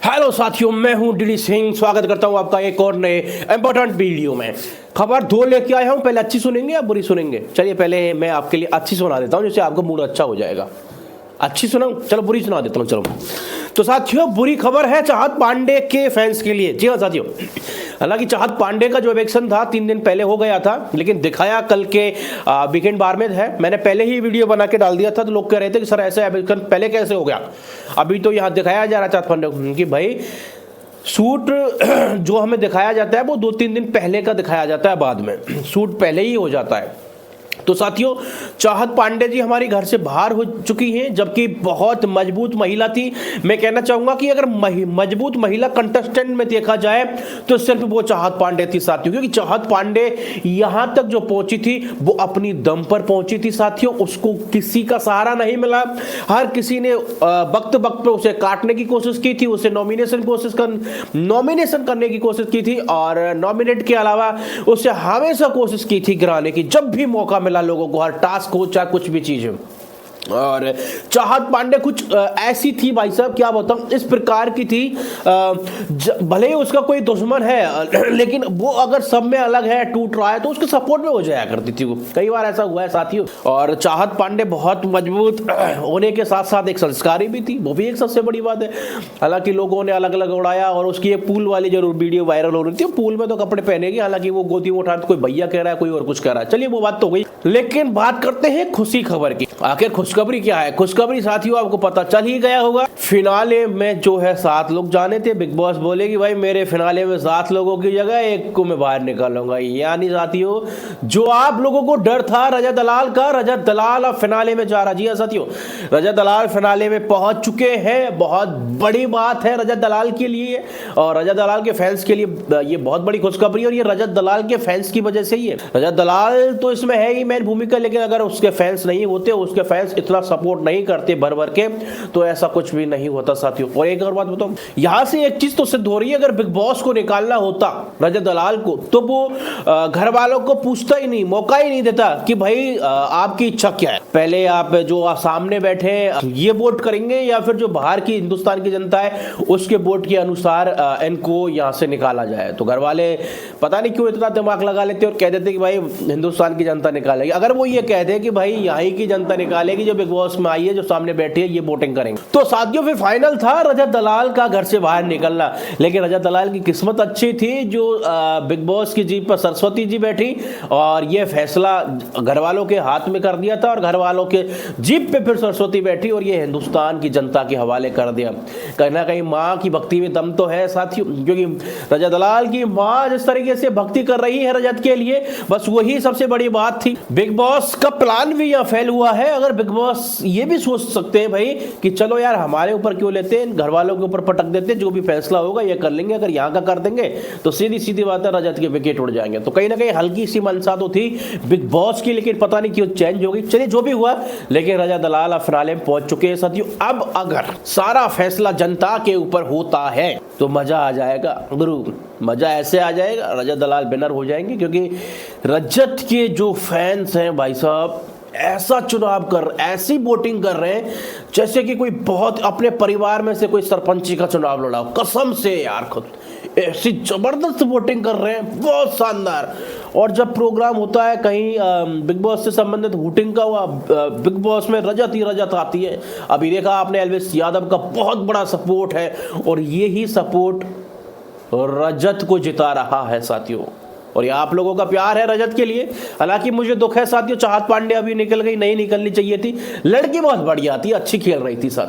Hello साथियों, मैं हूं डीडी सिंह। स्वागत करता हूं आपका एक और नए इंपॉर्टेंट वीडियो में। खबर दो लेके आया हूं। पहले अच्छी सुनेंगे या बुरी सुनेंगे? चलिए पहले मैं आपके लिए अच्छी सुना देता हूं, जिससे आपका मूड अच्छा हो जाएगा। अच्छी सुनाऊं? चलो बुरी सुना देता हूं। चलो तो साथियों, बुरी खबर है चाहत पांडे के फैंस के लिए। जी हाँ साथियों, हालांकि चाहत पांडे का जो इलेक्शन था 3 दिन पहले हो गया था, लेकिन दिखाया कल के वीकेंड बार में है। मैंने पहले ही वीडियो बना के डाल दिया था, तो लोग कह रहे थे कि सर ऐसे इलेक्शन पहले कैसे हो गया। अभी तो यहाँ दिखाया जा रहा चाहत पांडे को कि भाई सूट जो हमें दिखाया जाता है वो 2-3 दिन पहले का दिखाया जाता है, बाद में सूट पहले ही हो जाता है। तो साथियों, चाहत पांडे जी हमारी घर से बाहर हो चुकी हैं, जबकि बहुत मजबूत महिला थी। मैं कहना चाहूंगा कि अगर मजबूत महिला कंटेस्टेंट में देखा जाए तो सिर्फ वो चाहत पांडे थी साथियों, क्योंकि चाहत पांडे यहां तक जो पहुंची थी वो अपनी दम पर पहुंची थी साथियों। उसको किसी का सहारा नहीं मिला। हर किसी ने वक्त वक्त पे उसे काटने की कोशिश की थी, उसे नॉमिनेशन करने की कोशिश की थी, और नॉमिनेट के अलावा उसे हमेशा कोशिश की थी गिराने की, जब भी मौका मिला लोगों को, हर टास्क हो चाहे कुछ भी चीज हो। और चाहत पांडे कुछ ऐसी थी भाई साहब, क्या बताऊं, इस प्रकार की थी। भले ही उसका कोई दुश्मन है, लेकिन वो अगर सब में अलग है, टूट रहा है, तो उसके सपोर्ट में हो जाया करती थी वो। कई बार ऐसा हुआ है साथियों। और चाहत पांडे बहुत मजबूत होने के साथ साथ एक संस्कारी भी थी, वो भी एक सबसे बड़ी बात है। हालांकि लोगों ने अलग अलग उड़ाया, और उसकी एक पूल वाली जो वीडियो वायरल हो रही थी, पूल में तो कपड़े पहनेगी, हालांकि वो गोदी में उठा, कोई भैया कह रहा है, कोई और कुछ कह रहा है। चलिए वो बात तो गई, लेकिन बात करते हैं खुशी खबर की। आखिर खुशखबरी क्या है? खुशखबरी साथियों आपको पता चल ही गया होगा। फिनाले में जो है 7 लोग जाने थे। बिग बॉस बोले कि भाई मेरे फिनाले में 7 लोगों की जगह 1 को मैं बाहर निकालूंगा। यानी साथियों, जो आप लोगों को डर था रजत दलाल का, रजत दलाल अब फिनाले में जा रहा। जी हाँ साथियों, रजत दलाल फिनाले में पहुंच चुके हैं। बहुत बड़ी बात है रजत दलाल के लिए, और रजत दलाल के फैंस के लिए ये बहुत बड़ी खुशखबरी। और ये रजत दलाल के फैंस की वजह से ही है। रजत दलाल तो इसमें है ही मेन भूमिका, लेकिन अगर उसके फैंस नहीं होते, उसके फैंस इतना सपोर्ट नहीं करते भर भर के, तो ऐसा कुछ भी नहीं होता साथियों। और एक और बात बताऊं, यहां से एक चीज तो सिद्ध हो रही है, अगर बिग बॉस को निकालना होता रजत दलाल को, तो वो घर वालों को पूछता ही नहीं, मौका ही नहीं देता कि भाई आपकी इच्छा क्या है। पहले आप जो सामने बैठे ये वोट करेंगे, या फिर जो बाहर की हिंदुस्तान की जनता है उसके वोट के अनुसार इनको यहां से निकाला जाए। तो घर वाले पता नहीं क्यों इतना दिमाग लगा लेते और कह देते कि भाई हिंदुस्तान की जनता निकालेगी। अगर वो ये कह दे कि भाई यहीं की जनता निकालेगी, जो बिग बॉस में आई है, जो सामने बैठी है, ये वोटिंग करेंगे, तो साथियों फिर फाइनल था रजत दलाल का घर से बाहर निकलना। लेकिन रजत दलाल की किस्मत अच्छी थी, जो बिग बॉस की जीप पर सरस्वती जी बैठी, और ये फैसला घर वालों के हाथ में कर दिया था, और घर वालों के जीप पे फिर सरस्वती बैठी, और ये हिंदुस्तान की जनता के हवाले कर दिया। कहीं ना कहीं माँ की भक्ति में दम तो है साथियों, क्योंकि रजत दलाल की माँ जिस तरीके से भक्ति कर रही है रजत के लिए, बस वही सबसे बड़ी बात थी। बिग बॉस का प्लान भी यहाँ फेल हुआ है। अगर बिग बॉस ये भी सोच सकते हैं भाई कि चलो यार, हमारे ऊपर क्यों लेते हैं, घर वालों के ऊपर पटक देते हैं, जो भी फैसला होगा ये कर लेंगे। अगर यहाँ का कर देंगे तो सीधी सीधी बात है, रजत के विकेट उड़ जाएंगे। तो कहीं ना कहीं हल्की सी मनसा तो थी बिग बॉस की, लेकिन पता नहीं क्यों चेंज हो गई। चलिए जो भी हुआ, लेकिन रजत दलाल अब फिनाले में पहुंच चुके हैं साथियों। अब अगर सारा फैसला जनता के ऊपर होता है तो मजा आ जाएगा गुरु, मजा ऐसे आ जाएगा, रजत दलाल विनर हो जाएंगे। क्योंकि रजत के जो फैंस हैं भाई साहब, ऐसा चुनाव कर, ऐसी वोटिंग कर रहे हैं जैसे कि कोई बहुत अपने परिवार में से कोई सरपंची का चुनाव लड़ा हो। कसम से यार, खुद ऐसी जबरदस्त वोटिंग कर रहे हैं, बहुत शानदार। और जब प्रोग्राम होता है कहीं बिग बॉस से संबंधित वोटिंग का, हुआ बिग बॉस में रजत ही रजत आती है। अभी देखा आपने, एल्विस यादव का बहुत बड़ा सपोर्ट है, और यही सपोर्ट रजत को जिता रहा है साथियों। और ये आप लोगों का प्यार है रजत के लिए। हालांकि मुझे दुख है साथियों, चाहत पांडे अभी निकल गई, नहीं निकलनी चाहिए थी। लड़की बहुत बढ़िया थी, अच्छी खेल रही थी साथ।